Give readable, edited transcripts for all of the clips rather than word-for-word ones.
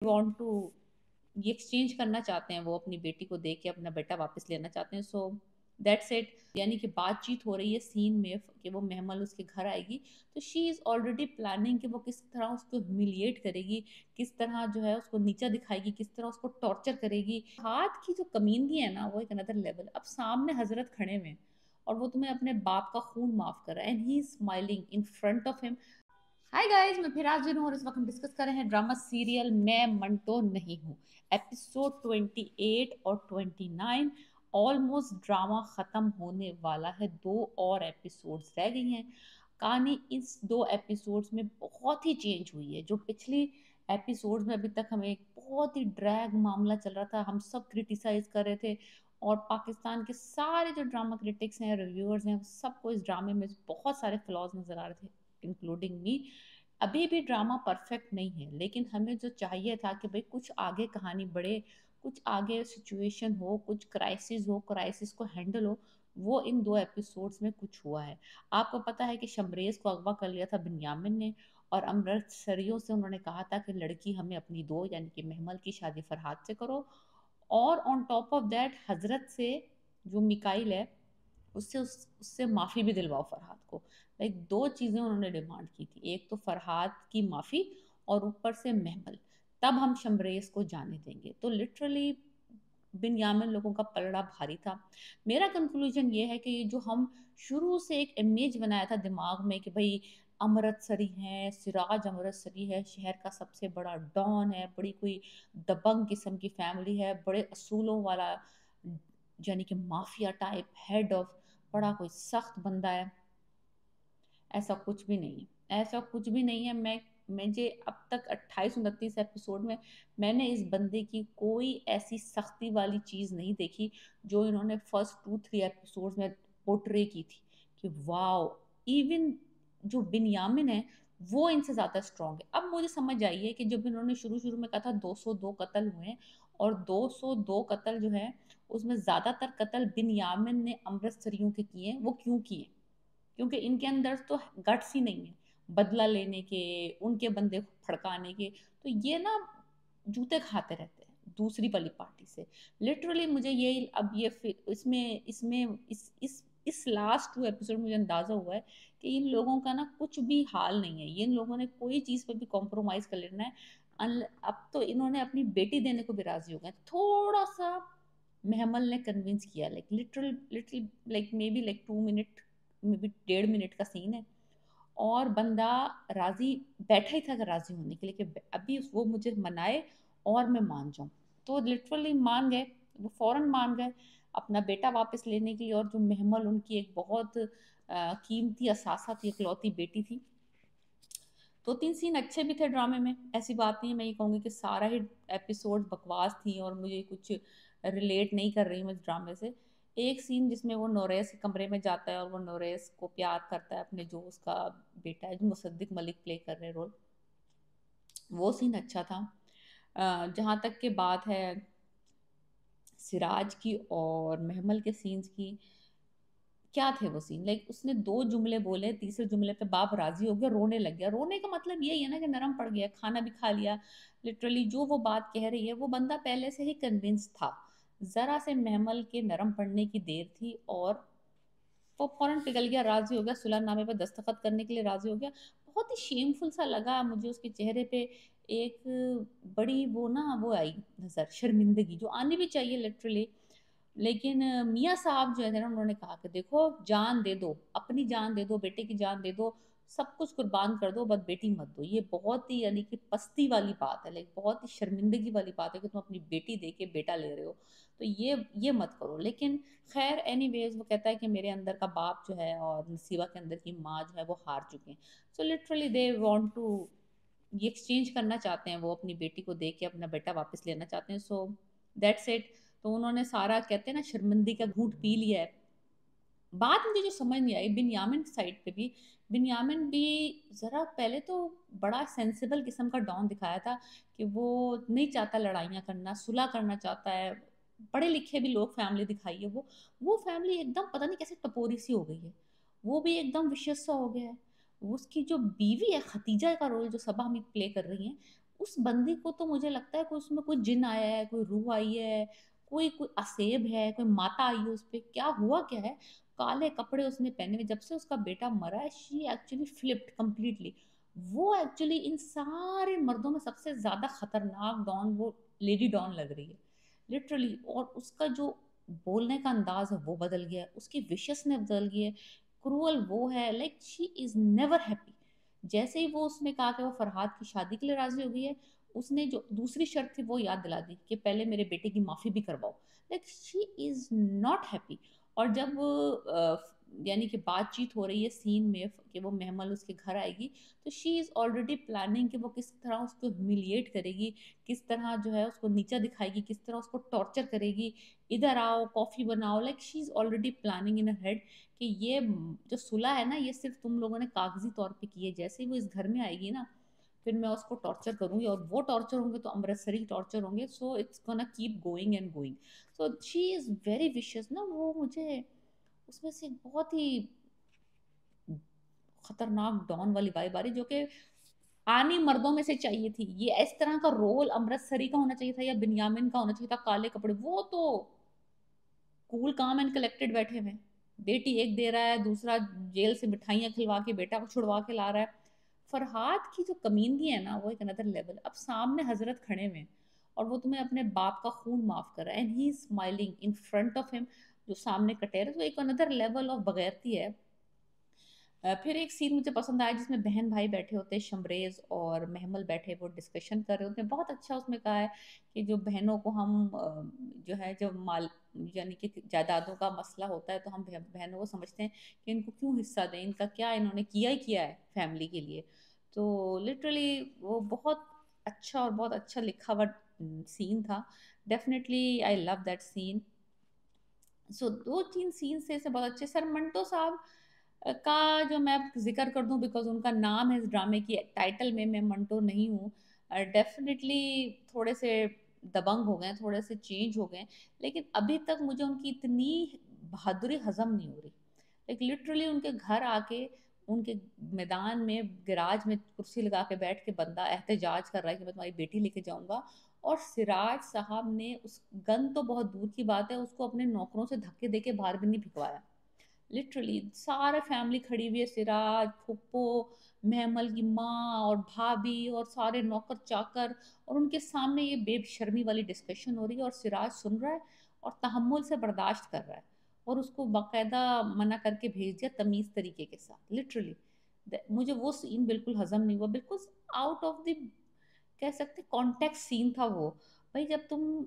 Want to ये exchange करना चाहते हैं, वो अपनी बेटी को दे के अपना बेटा वापस लेना चाहते हैं। So that's it. यानी कि बातचीत हो रही है सीन में कि वो महमल उसके घर आएगी, तो शी इज़ ऑलरेडी प्लानिंग कि वो किस तरह उसको ह्यूमिलिएट करेगी, किस तरह जो है उसको नीचा दिखाएगी, किस तरह उसको टॉर्चर करेगी। हाथ की जो कमीनगी है ना, वो एक अनदर लेवल। अब सामने हजरत खड़े हुए हैं और वो तुम्हें अपने बाप का खून माफ कर रहा है, and he is smiling in front of him. Hi guys, मैं फिर हाजिर हूँ और इस वक्त हम डिस्कस कर रहे हैं ड्रामा सीरियल मैं मंटो नहीं हूँ। एपिसोड 28 और 29। ऑलमोस्ट ड्रामा खत्म होने वाला है, दो और एपिसोड्स रह गई हैं। कहानी इस दो एपिसोड्स में बहुत ही चेंज हुई है। जो पिछली एपिसोड्स में अभी तक हमें एक बहुत ही ड्रैग मामला चल रहा था, हम सब क्रिटिसाइज कर रहे थे, और पाकिस्तान के सारे जो ड्रामा क्रिटिक्स हैं, रिव्यूअर्स हैं, सबको इस ड्रामे में बहुत सारे फ्लॉज नजर आ रहे थे, इंक्लूडिंग मी। अभी भी ड्रामा परफेक्ट नहीं है, लेकिन हमें जो चाहिए था कि भाई कुछ आगे कहानी बढ़े, कुछ आगे सिचुएशन हो, कुछ क्राइसिस हो, क्राइसिस को हैंडल हो, वो इन दो एपिसोड्स में कुछ हुआ है। आपको पता है कि शमरेज को अगवा कर लिया था बिन्यामिन ने, और अमृतसरियों से उन्होंने कहा था कि लड़की हमें अपनी दो, यानी कि महमल की शादी फरहाद से करो। और ऑन टॉप ऑफ दैट हजरत से, जो मिकाइल है, उससे माफ़ी भी दिलवाओ फरहाद को। लाइक दो चीज़ें उन्होंने डिमांड की थी, एक तो फरहाद की माफ़ी और ऊपर से महमल, तब हम शमरेज को जाने देंगे। तो लिटरली बिनयामिन लोगों का पलड़ा भारी था। मेरा कंक्लूजन ये है कि ये जो हम शुरू से एक इमेज बनाया था दिमाग में कि भाई अमृतसरी है, सिराज अमृतसरी है, शहर का सबसे बड़ा डॉन है, बड़ी कोई दबंग किस्म की फैमिली है, बड़े असूलों वाला, यानी कि माफिया टाइप हेड ऑफ, बड़ा कोई सख्त बंदा है। ऐसा कुछ भी नहीं है, ऐसा कुछ भी नहीं है। मुझे अब तक 28-29 एपिसोड में मैंने इस बंदे की कोई ऐसी सख्ती वाली चीज़ नहीं देखी जो इन्होंने फर्स्ट 2-3 एपिसोड्स में पोर्ट्रे की थी कि वाओ, इवन जो बिनयामिन है वो इनसे ज़्यादा स्ट्रांग है। अब मुझे समझ आई है कि जब इन्होंने शुरू शुरू में कहा था 202 कत्ल हुए हैं, और 202 कत्ल जो है उसमें ज़्यादातर कत्ल बिनयामिन ने अमृतसरियों के किए हैं। वो क्यों किए? क्योंकि इनके अंदर तो गट्स ही नहीं है बदला लेने के, उनके बंदे फड़काने के। तो ये ना जूते खाते रहते हैं दूसरी वाली पार्टी से। लिटरली मुझे ये अब ये इसमें इसमें इस लास्ट 2 एपिसोड मुझे अंदाजा हुआ है कि इन लोगों का ना कुछ भी हाल नहीं है। ये इन लोगों ने कोई चीज़ पे भी कॉम्प्रोमाइज़ कर लेना है। अब तो इन्होंने अपनी बेटी देने को भी राजी हो गए। थोड़ा सा महमल ने कन्विंस किया, like literal little, like may be like 2 minute, may be 1.5 minute का सीन है, और बंदा राजी बैठा ही था कि राजी होने के लिए कि अभी वो मुझे मनाए और मैं मान जाऊं। तो लिटरली मान गए, वो फौरन मान गए अपना बेटा वापस लेने के लिए। और जो महमल उनकी एक बहुत कीमती असासा थी, इकलौती बेटी थी। 2-3 सीन अच्छे भी थे ड्रामे में, ऐसी बात नहीं है। मैं ये कहूँगी कि सारा ही एपिसोड बकवास थी और मुझे कुछ रिलेट नहीं कर रही हूँ इस ड्रामे से। एक सीन जिसमें वो नोरेस के कमरे में जाता है और वो नोरेस को प्यार करता है, अपने जो उसका बेटा है, जो मुसद्दिक मलिक प्ले कर रहे रोल, वो सीन अच्छा था। जहाँ तक के बात है सिराज की और महमल के सीन्स की, क्या थे वो सीन? लाइक उसने 2 जुमले बोले, तीसरे जुमले पे बाप राजी हो गया, रोने लग गया। रोने का मतलब यही है ना कि नरम पड़ गया, खाना भी खा लिया। लिटरली जो वो बात कह रही है वो बंदा पहले से ही कन्विंस था। जरा से महमल के नरम पड़ने की देर थी और वो फौरन पिघल गया, राजी हो गया, सुलहनामे पर दस्तखत करने के लिए राजी हो गया। बहुत ही शेमफुल सा लगा मुझे उसके चेहरे पे। एक बड़ी वो ना वो आई नजर, शर्मिंदगी जो आनी भी चाहिए लिटरली। लेकिन मियाँ साहब जो है ना, उन्होंने कहा कि देखो, जान दे दो, अपनी जान दे दो, बेटे की जान दे दो, सब कुछ कुर्बान कर दो, बस बेटी मत दो। ये बहुत ही, यानी कि पस्ती वाली बात है, लाइक बहुत ही शर्मिंदगी वाली बात है कि तुम अपनी बेटी दे के बेटा ले रहे हो। तो ये मत करो। लेकिन खैर एनीवेज, वो कहता है कि मेरे अंदर का बाप जो है और नसीबा के अंदर की माँ जो है वो हार चुके हैं। So literally they want to ये एक्सचेंज करना चाहते हैं, वो अपनी बेटी को दे के अपना बेटा वापस लेना चाहते हैं। So that's it. तो उन्होंने सारा, कहते हैं ना, शर्मिंदगी का घूंट पी लिया है। बात मुझे जो समझ नहीं आई बिन्यामिन की साइड पे भी, बिन्यामिन भी जरा पहले तो बड़ा सेंसिबल किस्म का डॉन दिखाया था कि वो नहीं चाहता लड़ाइयाँ करना, सुलह करना चाहता है। पढ़े लिखे भी लोग फैमिली दिखाई है। वो फैमिली एकदम पता नहीं कैसे टपोरी सी हो गई है। वो भी एकदम विशेष सा हो गया है। उसकी जो बीवी है खतीजा का रोल जो सबा हमीद प्ले कर रही हैं, उस बंदी को तो मुझे लगता है कोई उसमें कोई जिन आया है, कोई रूह आई है, कोई कोई असेब है, कोई माता आई है उस पे, क्या हुआ क्या है? काले कपड़े उसने पहने हुए, जब से उसका बेटा मरा है शी एक्चुअली फ्लिप्ड कंप्लीटली। वो एक्चुअली इन सारे मर्दों में सबसे ज्यादा खतरनाक डॉन वो लेडी डॉन लग रही है लिटरली। और उसका जो बोलने का अंदाज है वो बदल गया है, उसकी विशेसनेस बदल गई है, क्रूअल वो है, like she is never happy. जैसे ही वो उसने कहा कि वो फरहाद की शादी के लिए राजी हो गई है, उसने जो दूसरी शर्त थी वो याद दिला दी कि पहले मेरे बेटे की माफी भी करवाओ। Like she is not happy. और जब यानी कि बातचीत हो रही है सीन में कि वो महमल उसके घर आएगी, तो शी इज ऑलरेडी प्लानिंग कि वो किस तरह उसको ह्यूमिलिएट करेगी, किस तरह जो है उसको नीचा दिखाएगी, किस तरह उसको टॉर्चर करेगी। इधर आओ, कॉफी बनाओ, like she is already planning in head कि ये जो सुलह है ना ये सिर्फ तुम लोगों ने कागजी तौर पे की है। जैसे ही वो इस घर में आएगी ना, फिर मैं उसको टॉर्चर करूंगी, और वो टॉर्चर होंगे तो अमृतसरी टॉर्चर होंगे, so it's gonna keep going and going. So she is very vicious ना। वो मुझे उसमें से एक बहुत ही खतरनाक डॉन वाली वाइब आ रही, जो कि आनी मर्दों में से चाहिए थी। ये इस तरह का रोल अमृतसरी का होना चाहिए था या बिन्यामिन का होना चाहिए था, काले कपड़े। वो तो कूल काम एंड कलेक्टेड बैठे हुए हैं। बेटी एक दे रहा है, दूसरा जेल से मिठाइयाँ खिलवा के बेटा को छुड़वा के ला रहा है। फरहाद की जो कमीनगी है ना वो एक अनदर लेवल। अब सामने हजरत खड़े हुए हैं और वो तुम्हें अपने बाप का खून माफ कर रहा है, and he smiling in front of him, जो सामने कटेर, तो एक अनदर लेवल ऑफ बगैरती है। फिर एक सीन मुझे पसंद आया जिसमें बहन भाई बैठे होते हैं, शमरेज और महमल बैठे, वो डिस्कशन कर रहे होते हैं। बहुत अच्छा उसमें कहा है कि जो बहनों को हम जो है जब माल यानी कि जायदादों का मसला होता है तो हम बहनों को समझते हैं कि इनको क्यों हिस्सा दें, इनका क्या इन्होंने किया ही किया है फैमिली के लिए। तो लिटरली वो बहुत अच्छा और बहुत अच्छा लिखा हुआ सीन था। Definitely I love that scene. So दो तीन सीन से बहुत अच्छे। सर मंटो साहब का जो मैं जिक्र कर दूं, बिकॉज उनका नाम है इस ड्रामे की टाइटल में, मैं मंटो नहीं हूँ। डेफिनेटली थोड़े से दबंग हो गए, थोड़े से चेंज हो गए, लेकिन अभी तक मुझे उनकी इतनी बहादुरी हजम नहीं हो रही। लाइक लिटरली उनके घर आके, उनके मैदान में गैराज में कुर्सी लगा के बैठ के बंदा एहतजाज कर रहा है कि मैं तुम्हारी बेटी लेके जाऊंगा, और सिराज साहब ने उस गन तो बहुत दूर की बात है, उसको अपने नौकरों से धक्के दे के बाहर भी नहीं भिजवाया। लिटरली सारा फैमिली खड़ी हुई है, सिराज, फुप्पो, महमल की माँ और भाभी और सारे नौकर चाकर, और उनके सामने ये बेशर्मी वाली डिस्कशन हो रही है, और सिराज सुन रहा है और तहम्मुल से बर्दाश्त कर रहा है, और उसको बाकायदा मना करके भेज दिया तमीज तरीके के साथ। लिटरली मुझे वो सीन बिल्कुल हजम नहीं हुआ, बिल्कुल आउट ऑफ द, कह सकते कॉन्टेक्स्ट सीन था वो। भाई जब तुम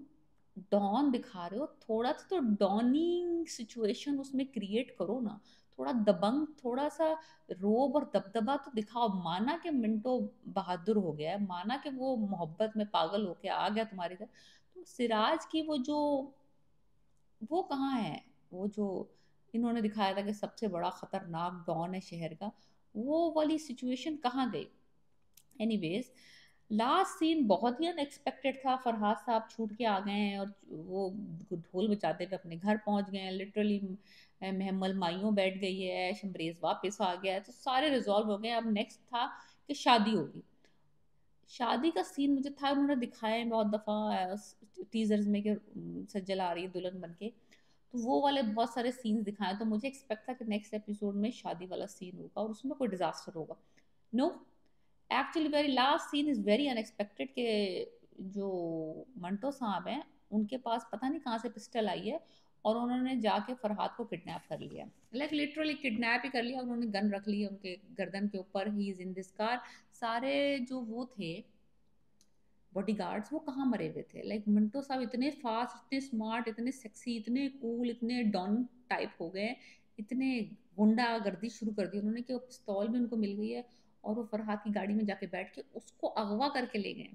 डॉन दिखा रहे हो, थोड़ा सा तो डॉनिंग सिचुएशन उसमें क्रिएट करो ना, थोड़ा दबंग, थोड़ा सा रोब और दबदबा तो दिखाओ। माना कि मिंटो बहादुर हो गया है, माना कि वो मोहब्बत में पागल होके आ गया तुम्हारे घर, तो सिराज की वो जो, वो कहाँ है? वो जो इन्होंने दिखाया था कि सबसे बड़ा खतरनाक डॉन है शहर का, वो वाली सिचुएशन कहाँ गई? एनीवेज, लास्ट सीन बहुत ही अनएक्सपेक्टेड था। फरहाद साहब छूट के आ गए हैं और वो ढोल बजाते हुए अपने घर पहुंच गए हैं लिटरली। महमल माइयों बैठ गई है, शमरेज वापस आ गया है, तो सारे रिजॉल्व हो गए। अब नेक्स्ट था कि शादी होगी। शादी का सीन मुझे था, उन्होंने दिखाया है बहुत दफा टीजर्स में कि सज्जल आ रही है दुल्हन बन के, तो वो वाले बहुत सारे सीन्स दिखाए, तो मुझे एक्सपेक्ट था कि नेक्स्ट एपिसोड में शादी वाला सीन होगा और उसमें कोई डिजास्टर होगा। No, actually very last scene is very unexpected कि जो मंटो साहब हैं उनके पास पता नहीं कहाँ से पिस्टल आई है, और उन्होंने जाके फरहाद को किडनैप कर लिया। लाइक लिटरली किडनैप ही कर लिया, उन्होंने गन रख ली है उनके गर्दन के ऊपर, he is in this car. सारे जो वो थे बॉडीगार्ड्स वो कहाँ मरे हुए थे? लाइक मिंटो साहब इतने फास्ट, इतने स्मार्ट, इतने सेक्सी, इतने कूल, इतने डॉन टाइप हो गए, इतने गुंडा गर्दी शुरू कर दी उन्होंने कि वो पिस्तौल भी उनको मिल गई है, और वो फरहाद की गाड़ी में जाके बैठ के उसको अगवा करके ले गए।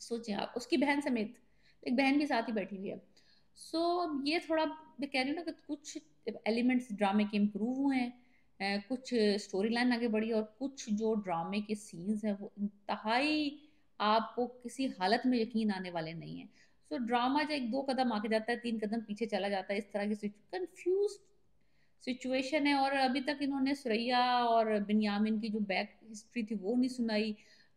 सोचें आप, उसकी बहन समेत, एक बहन भी साथ ही बैठी हुई है। सो ये थोड़ा मैं कह रही हूँ ना कि कुछ एलिमेंट्स ड्रामे के इम्प्रूव हुए हैं, कुछ स्टोरी लाइन आगे बढ़ी, और कुछ जो ड्रामे के सीन्स हैं वो इंतहाई आपको किसी हालत में यकीन आने वाले नहीं है। सो ड्रामा जो एक दो कदम आगे जाता है, तीन कदम पीछे चला जाता है, इस तरह की कंफ्यूज सिचुएशन है। और अभी तक इन्होंने सुरैया और बिन्यामिन की जो बैक हिस्ट्री थी वो नहीं सुनाई।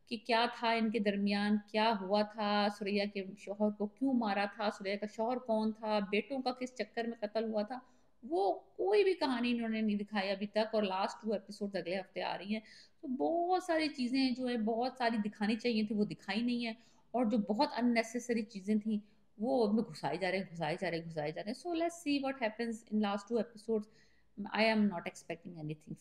कि क्या था इनके दरमियान, क्या हुआ था, सुरैया के शौहर को क्यों मारा था, सुरैया का शौहर कौन था, बेटों का किस चक्कर में कत्ल हुआ था, वो कोई भी कहानी इन्होंने नहीं दिखाई अभी तक। और लास्ट 2 एपिसोड्स अगले हफ्ते आ रही हैं। तो बहुत सारी चीज़ें जो है बहुत सारी दिखानी चाहिए थी, वो दिखाई नहीं है। और जो बहुत अननेसेसरी चीज़ें थी, वो उनमें घुसाए जा रहे हैं, घुसाए जा रहे हैं, घुसाए जा रहे हैं। So let's see what happens in last 2 episodes. I am not expecting anything